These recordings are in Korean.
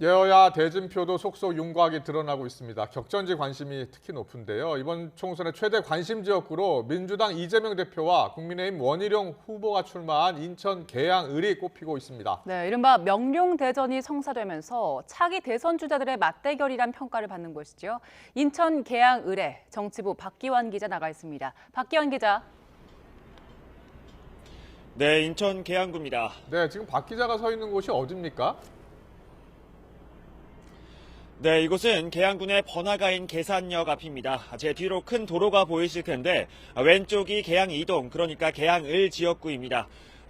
여야 대진표도 속속 윤곽이 드러나고 있습니다. 격전지 관심이 특히 높은데요. 이번 총선의 최대 관심 지역구로 민주당 이재명 대표와 국민의힘 원희룡 후보가 출마한 인천 계양을이 꼽히고 있습니다. 네, 이른바 명룡대전이 성사되면서 차기 대선 주자들의 맞대결이란 평가를 받는 곳이죠. 인천 계양을에 정치부 박기환 기자 나가 있습니다. 박기환 기자. 네, 인천 계양구입니다. 네, 지금 박 기자가 서 있는 곳이 어디입니까? 네, 이곳은 계양군의 번화가인 계산역 앞입니다. 제 뒤로 큰 도로가 보이실 텐데 왼쪽이 계양 2동, 그러니까 계양을 지역구입니다.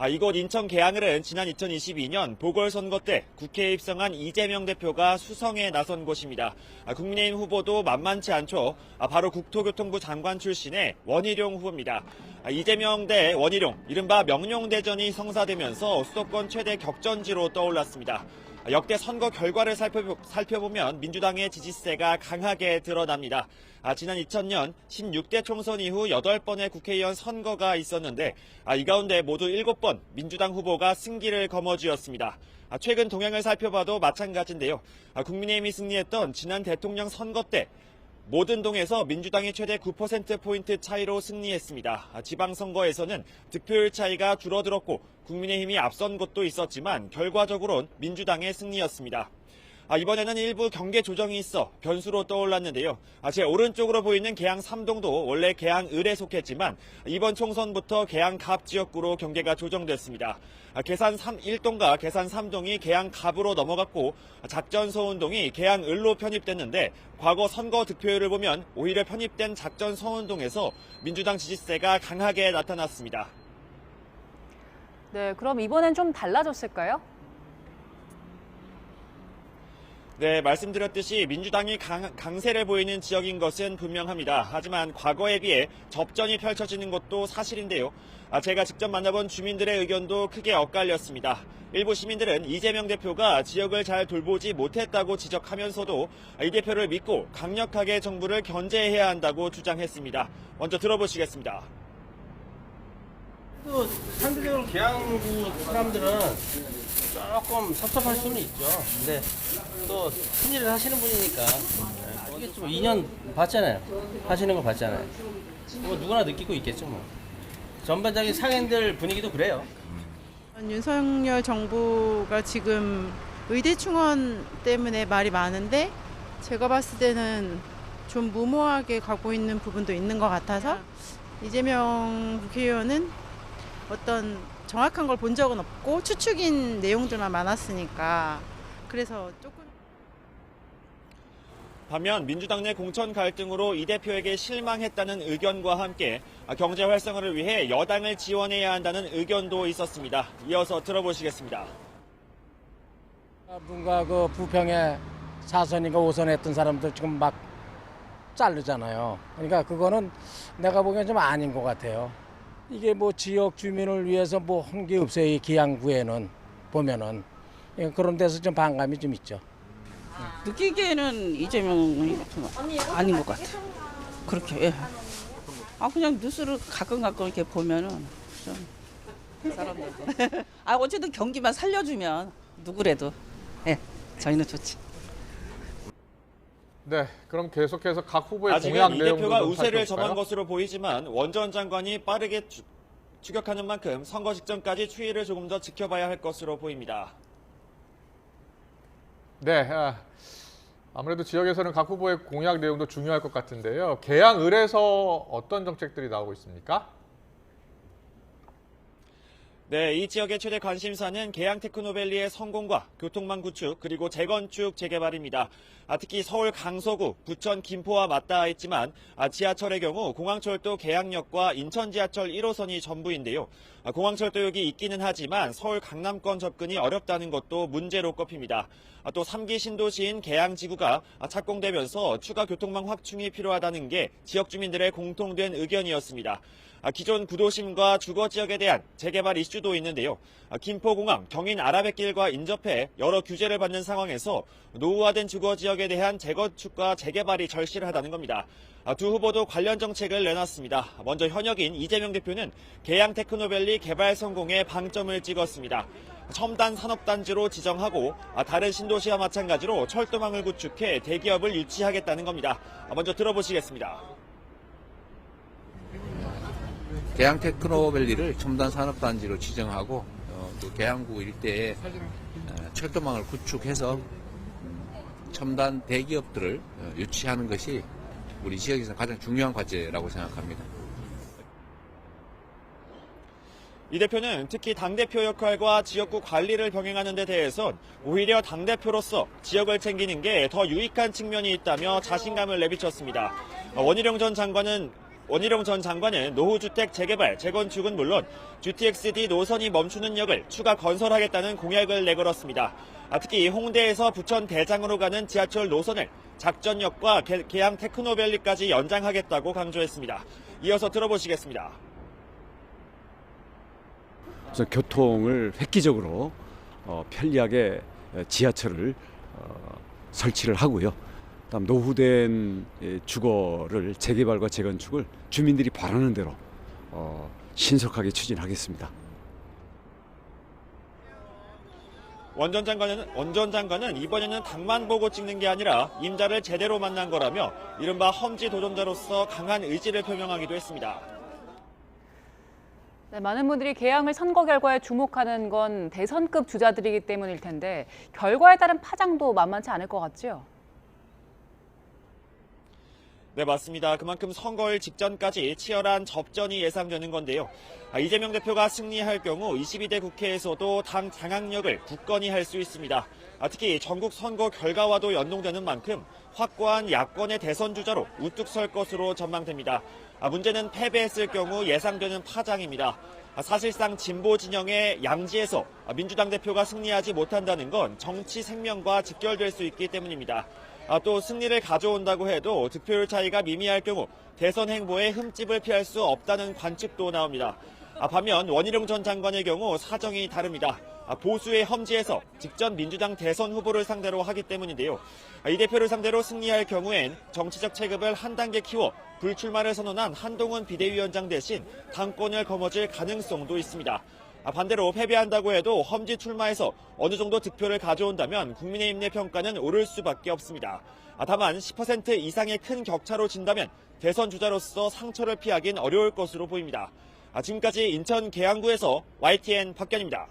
이곳 인천 계양을은 지난 2022년 보궐선거 때 국회에 입성한 이재명 대표가 수성에 나선 곳입니다. 국민의힘 후보도 만만치 않죠. 바로 국토교통부 장관 출신의 원희룡 후보입니다. 이재명 대 원희룡, 이른바 명룡대전이 성사되면서 수도권 최대 격전지로 떠올랐습니다. 역대 선거 결과를 살펴보면 민주당의 지지세가 강하게 드러납니다. 지난 2000년 16대 총선 이후 8번의 국회의원 선거가 있었는데 이 가운데 모두 7번 민주당 후보가 승기를 거머쥐었습니다. 최근 동향을 살펴봐도 마찬가지인데요. 국민의힘이 승리했던 지난 대통령 선거 때 모든 동에서 민주당이 최대 9%포인트 차이로 승리했습니다. 지방선거에서는 득표율 차이가 줄어들었고 국민의힘이 앞선 곳도 있었지만 결과적으로는 민주당의 승리였습니다. 이번에는 일부 경계 조정이 있어 변수로 떠올랐는데요. 제 오른쪽으로 보이는 계양 3동도 원래 계양을에 속했지만 이번 총선부터 계양갑 지역구로 경계가 조정됐습니다. 계산 1동과 계산 3동이 계양갑으로 넘어갔고 작전 서운동이 계양을로 편입됐는데 과거 선거 득표율을 보면 오히려 편입된 작전 서운동에서 민주당 지지세가 강하게 나타났습니다. 네, 그럼 이번엔 좀 달라졌을까요? 네, 말씀드렸듯이 민주당이 강세를 보이는 지역인 것은 분명합니다. 하지만 과거에 비해 접전이 펼쳐지는 것도 사실인데요. 제가 직접 만나본 주민들의 의견도 크게 엇갈렸습니다. 일부 시민들은 이재명 대표가 지역을 잘 돌보지 못했다고 지적하면서도 이 대표를 믿고 강력하게 정부를 견제해야 한다고 주장했습니다. 먼저 들어보시겠습니다. 또 상대적으로 계양구 사람들은 조금 섭섭할 수는 있죠. 근데 또 큰일을 하시는 분이니까 이게 좀 2년 봤잖아요. 하시는 거 봤잖아요. 뭐 누구나 느끼고 있겠죠 뭐. 전반적인 상인들 분위기도 그래요. 윤석열 정부가 지금 의대 충원 때문에 말이 많은데 제가 봤을 때는 좀 무모하게 가고 있는 부분도 있는 것 같아서 이재명 국회의원은 어떤 정확한 걸 본 적은 없고 추측인 내용들만 많았으니까 그래서 조금. 반면 민주당 내 공천 갈등으로 이 대표에게 실망했다는 의견과 함께 경제 활성화를 위해 여당을 지원해야 한다는 의견도 있었습니다. 이어서 들어보시겠습니다. 뭔가 그 부평에 4선인가 5선 했던 사람들 지금 막 자르잖아요. 그러니까 그거는 내가 보기엔 좀 아닌 것 같아요. 이게 뭐 지역 주민을 위해서 뭐 한 게 없어요. 이 기양구에는 보면은 그런 데서 좀 반감이 좀 있죠. 느끼기에는 이재명이 아닌 것 같아. 그렇게. 예. 그냥 뉴스를 가끔 이렇게 보면은 좀 사람들. 어쨌든 경기만 살려주면 누구래도 저희는 좋지. 네, 그럼 계속해서 각 후보의 아직은 공약 이 내용도 대표가 좀 우세를 살펴볼까요? 점한 것으로 보이지만 원 전 장관이 빠르게 추격하는 만큼 선거 직전까지 추이를 조금 더 지켜봐야 할 것으로 보입니다. 네, 아무래도 지역에서는 각 후보의 공약 내용도 중요할 것 같은데요. 계양을에서 어떤 정책들이 나오고 있습니까? 네, 이 지역의 최대 관심사는 계양 테크노밸리의 성공과 교통망 구축 그리고 재건축 재개발입니다. 특히 서울 강서구, 부천 김포와 맞닿아 있지만 지하철의 경우 공항철도 계양역과 인천 지하철 1호선이 전부인데요. 공항철도역이 있기는 하지만 서울 강남권 접근이 어렵다는 것도 문제로 꼽힙니다. 또 3기 신도시인 계양지구가 착공되면서 추가 교통망 확충이 필요하다는 게 지역 주민들의 공통된 의견이었습니다. 기존 구도심과 주거 지역에 대한 재개발 이슈 호주도 있는데요. 김포공항, 경인 아라뱃길과 인접해 여러 규제를 받는 상황에서 노후화된 주거 지역에 대한 재건축과 재개발이 절실하다는 겁니다. 두 후보도 관련 정책을 내놨습니다. 먼저 현역인 이재명 대표는 계양 테크노밸리 개발 성공에 방점을 찍었습니다. 첨단 산업단지로 지정하고 다른 신도시와 마찬가지로 철도망을 구축해 대기업을 유치하겠다는 겁니다. 먼저 들어보시겠습니다. 계양 테크노밸리를 첨단 산업단지로 지정하고 또 계양구 일대에 철도망을 구축해서 첨단 대기업들을 유치하는 것이 우리 지역에서 가장 중요한 과제라고 생각합니다. 이 대표는 특히 당대표 역할과 지역구 관리를 병행하는 데 대해선 오히려 당대표로서 지역을 챙기는 게 더 유익한 측면이 있다며 자신감을 내비쳤습니다. 원희룡 전 장관은 노후주택 재개발, 재건축은 물론 GTX-D 노선이 멈추는 역을 추가 건설하겠다는 공약을 내걸었습니다. 특히 홍대에서 부천 대장으로 가는 지하철 노선을 작전역과 계양 테크노밸리까지 연장하겠다고 강조했습니다. 이어서 들어보시겠습니다. 우선 교통을 획기적으로 편리하게 지하철을 설치를 하고요. 다음 노후된 주거를 재개발과 재건축을 주민들이 바라는 대로 신속하게 추진하겠습니다. 원 전 장관은 이번에는 당만 보고 찍는 게 아니라 임자를 제대로 만난 거라며 이른바 험지 도전자로서 강한 의지를 표명하기도 했습니다. 네, 많은 분들이 계양을 선거 결과에 주목하는 건 대선급 주자들이기 때문일 텐데 결과에 따른 파장도 만만치 않을 것 같죠? 네, 맞습니다. 그만큼 선거일 직전까지 치열한 접전이 예상되는 건데요. 이재명 대표가 승리할 경우 22대 국회에서도 당 장악력을 굳건히 할 수 있습니다. 특히 전국 선거 결과와도 연동되는 만큼 확고한 야권의 대선 주자로 우뚝 설 것으로 전망됩니다. 문제는 패배했을 경우 예상되는 파장입니다. 사실상 진보 진영의 양지에서 민주당 대표가 승리하지 못한다는 건 정치 생명과 직결될 수 있기 때문입니다. 또 승리를 가져온다고 해도 득표율 차이가 미미할 경우 대선 행보에 흠집을 피할 수 없다는 관측도 나옵니다. 반면 원희룡 전 장관의 경우 사정이 다릅니다. 보수의 험지에서 직전 민주당 대선 후보를 상대로 하기 때문인데요. 이 대표를 상대로 승리할 경우엔 정치적 체급을 한 단계 키워 불출마를 선언한 한동훈 비대위원장 대신 당권을 거머쥘 가능성도 있습니다. 반대로 패배한다고 해도 험지 출마에서 어느 정도 득표를 가져온다면 국민의힘 내 평가는 오를 수밖에 없습니다. 다만 10% 이상의 큰 격차로 진다면 대선 주자로서 상처를 피하긴 어려울 것으로 보입니다. 지금까지 인천 계양구에서 YTN 박견입니다.